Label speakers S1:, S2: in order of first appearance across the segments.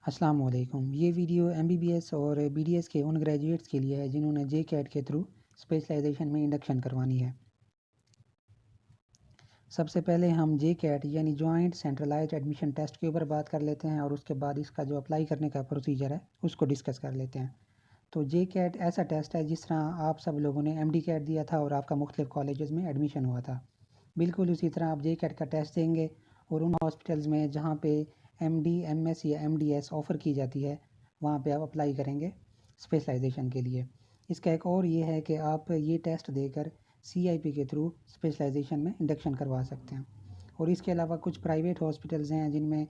S1: अस्सलाम वालेकुम। ये वीडियो एमबीबीएस और बीडीएस के उन ग्रेजुएट्स के लिए है जिन्होंने जे कैट के थ्रू स्पेशलाइजेशन में इंडक्शन करवानी है। सबसे पहले हम जे कैट यानी जॉइंट सेंट्रलाइज्ड एडमिशन टेस्ट के ऊपर बात कर लेते हैं और उसके बाद इसका जो अप्लाई करने का प्रोसीजर है उसको डिस्कस कर लेते हैं। तो जे कैट ऐसा टेस्ट है जिस तरह आप सब लोगों ने एमडी कैट दिया था और आपका मुख्तलिफ कॉलेजेस में एडमिशन हुआ था, बिल्कुल उसी तरह आप जे कैट का टेस्ट देंगे और उन हॉस्पिटल्स में जहाँ पे एमडी, एमएस या एमडीएस ऑफ़र की जाती है वहाँ पे आप अप्लाई करेंगे स्पेशलाइजेशन के लिए। इसका एक और ये है कि आप ये टेस्ट देकर सीआईपी के थ्रू स्पेशलाइजेशन में इंडक्शन करवा सकते हैं। और इसके अलावा कुछ प्राइवेट हॉस्पिटल्स हैं जिनमें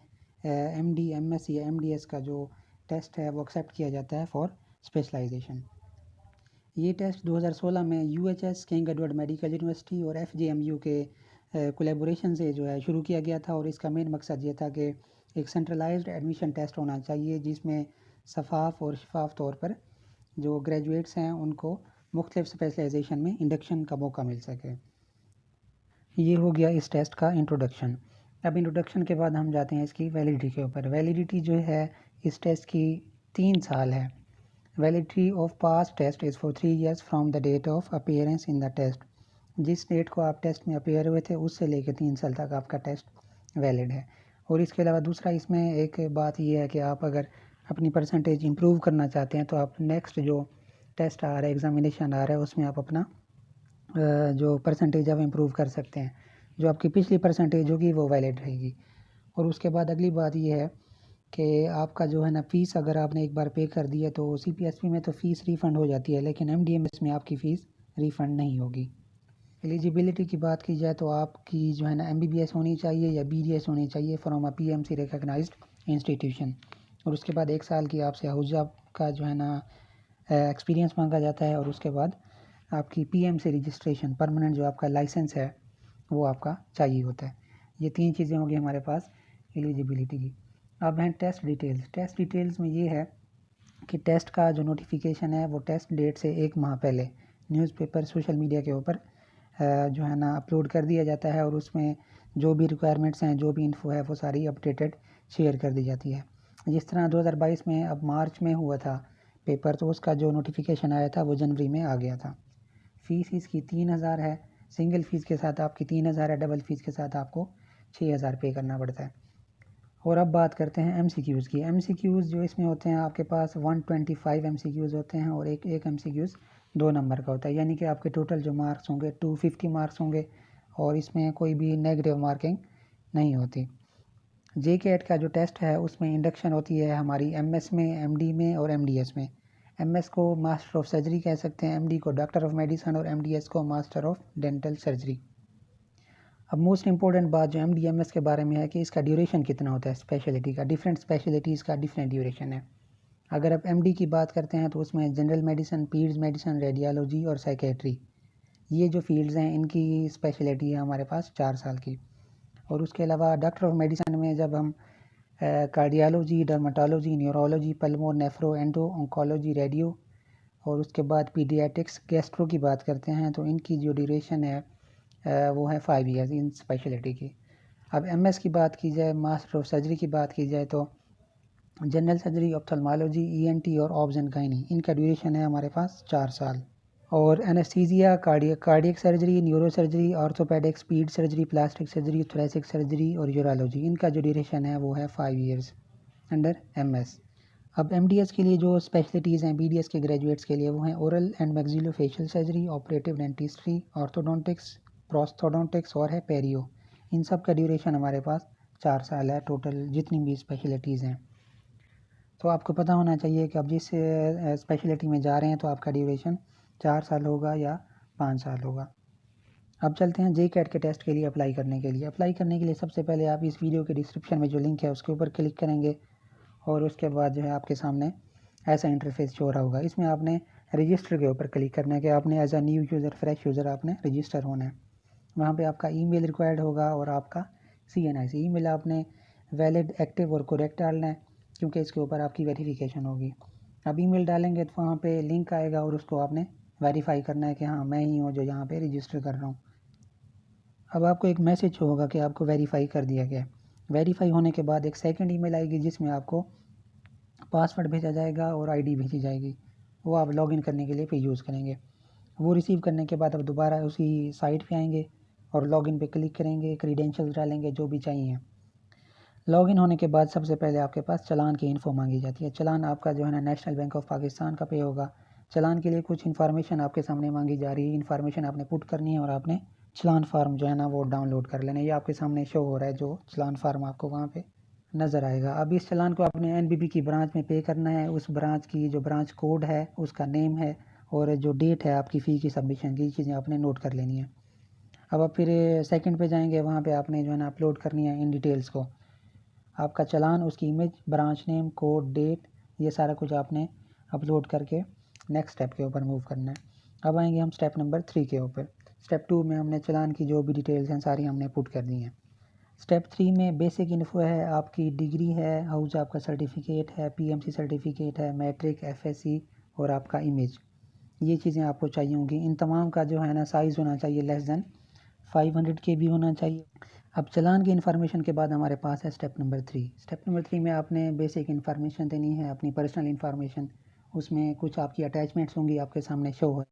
S1: एमडी, एमएस या एमडीएस का जो टेस्ट है वो एक्सेप्ट किया जाता है फॉर स्पेशलाइजेशन। ये टेस्ट 2016 में UHS, king Edward medical university और एफजेएमयू के कोलैबोरेशन से जो है शुरू किया गया था। और इसका मेन मकसद ये था कि एक सेंट्रलाइज्ड एडमिशन टेस्ट होना चाहिए जिसमें शफाफ और शफाफ तौर पर जो ग्रेजुएट्स हैं उनको मुख्तलिफ स्पेशलाइजेशन में इंडक्शन का मौका मिल सके। ये हो गया इस टेस्ट का इंट्रोडक्शन। अब इंट्रोडक्शन के बाद हम जाते हैं इसकी वैलिडिटी के ऊपर। वैलिडिटी जो है इस टेस्ट की 3 साल है। Validity of pass test is for 3 years from the date of appearance in the test. जिस डेट को आप टेस्ट में अपीयर हुए थे उससे लेकर 3 साल तक आपका टेस्ट वैलिड है। और इसके अलावा दूसरा इसमें एक बात ये है कि आप अगर अपनी परसेंटेज इंप्रूव करना चाहते हैं तो आप नेक्स्ट जो टेस्ट आ रहा है, एग्ज़ामिनेशन आ रहा है, उसमें आप अपना जो परसेंटेज आप इम्प्रूव कर सकते हैं। जो आपकी पिछली परसेंटेज होगी वो वैलिड रहेगी। और उसके बाद अगली बात ये है कि आपका जो है ना फ़ीस अगर आपने एक बार पे कर दी है तो सीपीएसपी में तो फ़ीस रिफ़ंड हो जाती है, लेकिन एमडीएमएस में आपकी फ़ीस रिफ़ंड नहीं होगी। एलिजिबिलिटी की बात की जाए तो आपकी जो है ना एमबीबीएस होनी चाहिए या बीडीएस होनी चाहिए from a PMC recognised institution. और उसके बाद 1 साल की आपसे हुज्जा का जो है ना एक्सपीरियंस मांगा जाता है। और उसके बाद आपकी पीएमसी रजिस्ट्रेशन, परमानेंट जो आपका लाइसेंस है वो आपका चाहिए होता है। ये 3 चीज़ें होंगी हमारे पास एलिजिबिलिटी की। अब हैं टेस्ट डिटेल्स। टेस्ट डिटेल्स में ये है कि टेस्ट का जो नोटिफिकेशन है वो टेस्ट डेट से 1 माह पहले न्यूज़पेपर, सोशल मीडिया के ऊपर जो है ना अपलोड कर दिया जाता है। और उसमें जो भी रिक्वायरमेंट्स हैं, जो भी इन्फो है वो सारी अपडेटेड शेयर कर दी जाती है। जिस तरह 2022 में अब मार्च में हुआ था पेपर, तो उसका जो नोटिफिकेशन आया था वो जनवरी में आ गया था। फ़ीस इसकी 3000 है। सिंगल फ़ीस के साथ आपकी 3000 है, डबल फ़ीस के साथ आपको 6000 पे करना पड़ता है। और अब बात करते हैं एमसीक्यूज़ की। एमसीक्यूज़ जो इसमें होते हैं आपके पास 125 एमसीक्यूज़ होते हैं और एक एमसीक्यूज़ 2 नंबर का होता है, यानी कि आपके टोटल जो मार्क्स होंगे 250 मार्क्स होंगे और इसमें कोई भी नेगेटिव मार्किंग नहीं होती। जे कैट का जो टेस्ट है उसमें इंडक्शन होती है हमारी एमएस में, एमडी में और एमडीएस में। एमएस को मास्टर ऑफ सर्जरी कह सकते हैं, एमडी को डॉक्टर ऑफ मेडिसिन और एमडीएस को मास्टर ऑफ डेंटल सर्जरी। अब मोस्ट इंपॉर्टेंट बात जो एमडीएमएस के बारे में है कि इसका ड्यूरेशन कितना होता है स्पेशलिटी का। डिफरेंट स्पेशलिटीज़ का डिफरेंट ड्यूरेशन है। अगर आप एमडी की बात करते हैं तो उसमें जनरल मेडिसिन, पीड्स मेडिसिन, रेडियोलॉजी और साइकेट्री, ये जो फील्ड्स हैं इनकी स्पेशलिटी है हमारे पास 4 साल की। और उसके अलावा डॉक्टर ऑफ मेडिसिन में जब हम cardiology, dermatology, neurology, pulmo, nephro, endo, oncology, radio और उसके बाद पीडियाट्रिक्स, गैस्ट्रो की बात करते हैं तो इनकी जो ड्यूरेशन है वो है 5 years इन स्पेशलिटी की। अब एमएस की बात की जाए, मास्टर ऑफ सर्जरी की बात की जाए तो जनरल सर्जरी, ऑप्थल्मोलॉजी, ईएनटी और ऑब्स एंड गायनी, इनका ड्यूरेशन है हमारे पास 4 साल। और anaesthesia, cardiac surgery, neuro surgery, orthopaedics, paed surgery, plastic surgery, thoracic surgery और यूरोलॉजी, इनका जो ड्यूरेशन है वो है 5 years अंडर एमएस। अब एमडीएस के लिए जो स्पेशलिटीज़ हैं बीडीएस के ग्रेजुएट्स के लिए वो हैं oral and maxillofacial surgery, operative dentistry, orthodontics, prosthodontics और है पेरियो। इन सब का ड्यूरेशन हमारे पास 4 साल है टोटल जितनी भी स्पेशलिटीज़ हैं। तो आपको पता होना चाहिए कि आप जिस स्पेशलिटी में जा रहे हैं तो आपका ड्यूरेशन 4 साल होगा या 5 साल होगा। अब चलते हैं जे कैट के टेस्ट के लिए अप्लाई करने के लिए। अप्लाई करने के लिए सबसे पहले आप इस वीडियो के डिस्क्रिप्शन में जो लिंक है उसके ऊपर क्लिक करेंगे और उसके बाद जो है आपके सामने ऐसा इंटरफेस शो रहा होगा। इसमें आपने रजिस्टर के ऊपर क्लिक करना है कि आपने as a new user, fresh user आपने रजिस्टर होना है। वहाँ पे आपका ईमेल रिक्वायर्ड होगा और आपका CNIC ईमेल आपने वैलिड, एक्टिव और करेक्ट डालना है क्योंकि इसके ऊपर आपकी वेरिफिकेशन होगी। अब ईमेल डालेंगे तो वहाँ पे लिंक आएगा और उसको आपने वेरीफाई करना है कि हाँ मैं ही हूँ जो यहाँ पे रजिस्टर कर रहा हूँ। अब आपको एक मैसेज होगा कि आपको वेरीफाई कर दिया गया है। वेरीफाई होने के बाद एक सेकंड ईमेल आएगी जिसमें आपको पासवर्ड भेजा जाएगा और आईडी भेजी जाएगी, वो आप लॉगिन करने के लिए फिर यूज़ करेंगे। वो रिसीव करने के बाद आप दोबारा उसी साइट पे आएंगे और लॉगिन पे क्लिक करेंगे, क्रीडेंशियल्स डालेंगे जो भी चाहिए। लॉगिन होने के बाद सबसे पहले आपके पास चालान की इन्फो मांगी जाती है। चालान आपका जो है ना नेशनल बैंक ऑफ पाकिस्तान का पे होगा। चालान के लिए कुछ इन्फॉर्मेशन आपके सामने मांगी जा रही है, इन्फॉर्मेशन आपने पुट करनी है और आपने चालान फार्म जो है ना वो डाउनलोड कर लेना है। ये आपके सामने शो हो रहा है, जो चालान फार्म आपको वहाँ पे नज़र आएगा। अब इस चालान को आपने एनबीबी की ब्रांच में पे करना है। उस ब्रांच की जो ब्रांच कोड है, उसका नेम है और जो डेट है आपकी फ़ी की सबमिशन की, चीज़ें आपने नोट कर लेनी है। अब आप फिर सेकंड पे जाएंगे, वहाँ पे आपने जो है ना अपलोड करनी है इन डिटेल्स को, आपका चालान, उसकी image, branch name, code, date, ये सारा कुछ आपने अपलोड करके नेक्स्ट स्टेप के ऊपर मूव करना है। अब आएंगे हम स्टेप नंबर 3 के ऊपर। स्टेप 2 में हमने चालान की जो भी डिटेल्स हैं सारी हमने पुट कर दी हैं। स्टेप 3 में बेसिक इन्फो है, आपकी डिग्री है, हाउस आपका सर्टिफिकेट है, पीएमसी सर्टिफिकेट है, मैट्रिक, एफएससी और आपका इमेज, ये चीज़ें आपको चाहिए होंगी। इन तमाम का जो है ना साइज़ होना चाहिए लेस दैन 500 KB होना चाहिए। अब चालान की इन्फॉर्मेशन के बाद हमारे पास है स्टेप नंबर 3। स्टेप नंबर 3 में आपने बेसिक इन्फॉर्मेशन देनी है, अपनी पर्सनल इन्फॉर्मेशन। उसमें कुछ आपकी अटैचमेंट्स होंगी, आपके सामने शो है।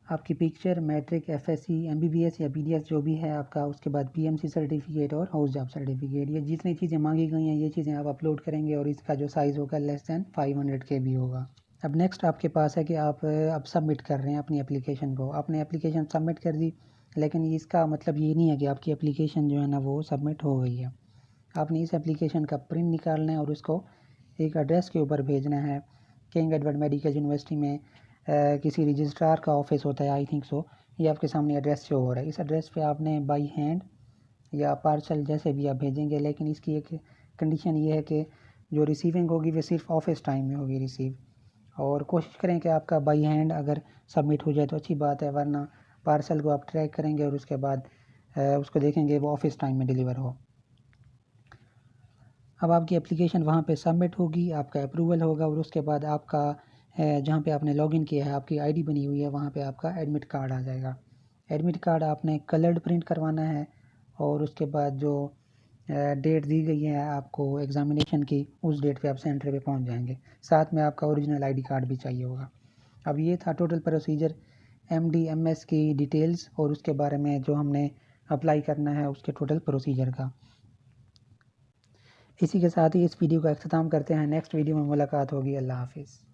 S1: आपकी पिक्चर, मैट्रिक, एफएससी, एमबीबीएस या बीडीएस जो भी है आपका, उसके बाद पीएमसी सर्टिफिकेट और हाउस जॉब सर्टिफिकेट, ये जितनी चीज़ें मांगी गई हैं ये चीज़ें आप अपलोड करेंगे और इसका जो साइज़ होगा लेस दैन 500 KB होगा। अब नेक्स्ट आपके पास है कि आप अब सबमिट कर रहे हैं अपनी एप्लीकेशन को। आपने एप्लीकेशन सबमिट कर दी, लेकिन इसका मतलब ये नहीं है कि आपकी एप्लीकेशन जो है ना वो सबमिट हो गई है। आपने इस एप्लीकेशन का प्रिंट निकालना है और उसको एक एड्रेस के ऊपर भेजना है। किंग एडवर्ड मेडिकल यूनिवर्सिटी में किसी रजिस्ट्रार का ऑफिस होता है, आई थिंक सो। ये आपके सामने एड्रेस शो हो रहा है। इस एड्रेस पे आपने बाई हैंड या पार्सल जैसे भी आप भेजेंगे, लेकिन इसकी एक कंडीशन ये है कि जो रिसीविंग होगी वो सिर्फ ऑफिस टाइम में होगी रिसीव। और कोशिश करें कि आपका बाई हैंड अगर सबमिट हो जाए तो अच्छी बात है, वरना पार्सल को आप ट्रैक करेंगे और उसके बाद उसको देखेंगे वो ऑफिस टाइम में डिलीवर हो। अब आपकी एप्लीकेशन वहाँ पे सबमिट होगी, आपका अप्रूवल होगा और उसके बाद आपका जहाँ पे आपने लॉगिन किया है, आपकी आईडी बनी हुई है, वहाँ पे आपका एडमिट कार्ड आ जाएगा। एडमिट कार्ड आपने कलर्ड प्रिंट करवाना है और उसके बाद जो डेट दी गई है आपको एग्ज़ामिनेशन की, उस डेट पे आप सेंटर पे पहुँच जाएंगे। साथ में आपका ओरिजिनल आईडी कार्ड भी चाहिए होगा। अब ये था टोटल प्रोसीजर, MD MS की डिटेल्स और उसके बारे में जो हमने अप्लाई करना है उसके टोटल प्रोसीजर का। इसी के साथ ही इस वीडियो का अख्ताम करते हैं। नेक्स्ट वीडियो में मुलाकात होगी। अल्लाह हाफिज़।